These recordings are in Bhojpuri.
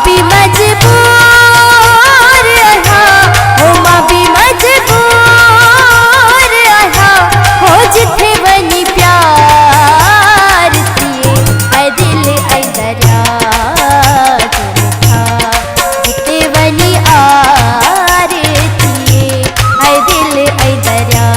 भी मजबूर आहा हो मां भी मजबूर आहा हो जिथे वनी प्यार थिए ऐ दिल ऐ दरिया जिथे वनी आर थिए ऐ दिल ऐ दरिया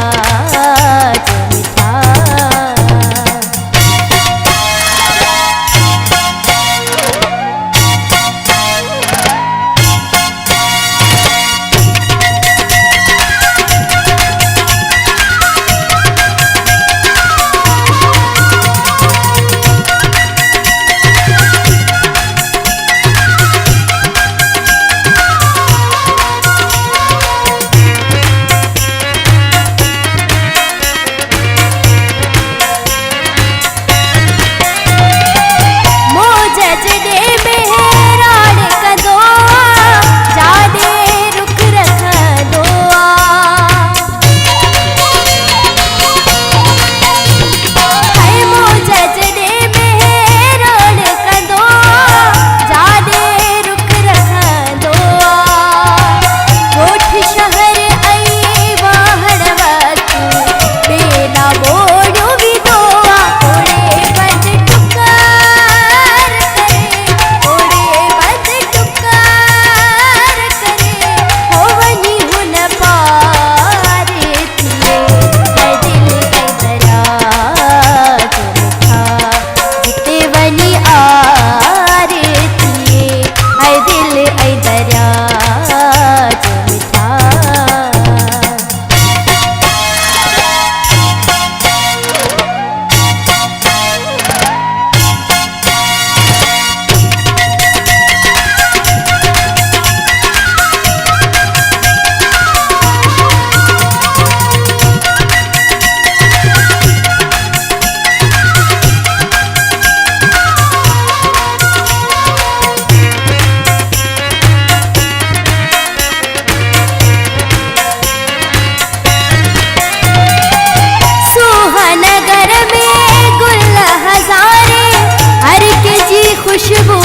खुशबू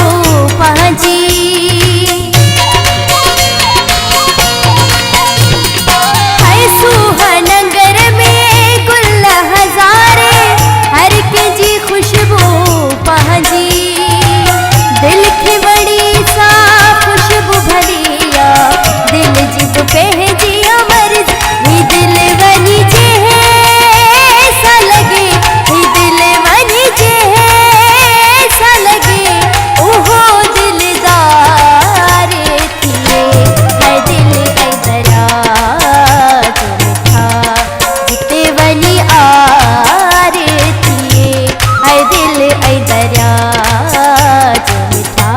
पहुंची है सुहानगर में गुल हजारे हर के जी खुशबू पहुंची दिल की बड़ी सा खुशबू भलिया दिल जिद पे जिया मर्ज ही दिल बनी जे सा लगे ही दिल बनी जे सा लगे ओहो दिलदार थिए है दिल ऐ दरिया जो मिठा जिते वनी आर थिए है दिल ऐ दरिया जो मिठा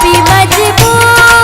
भी मजबूर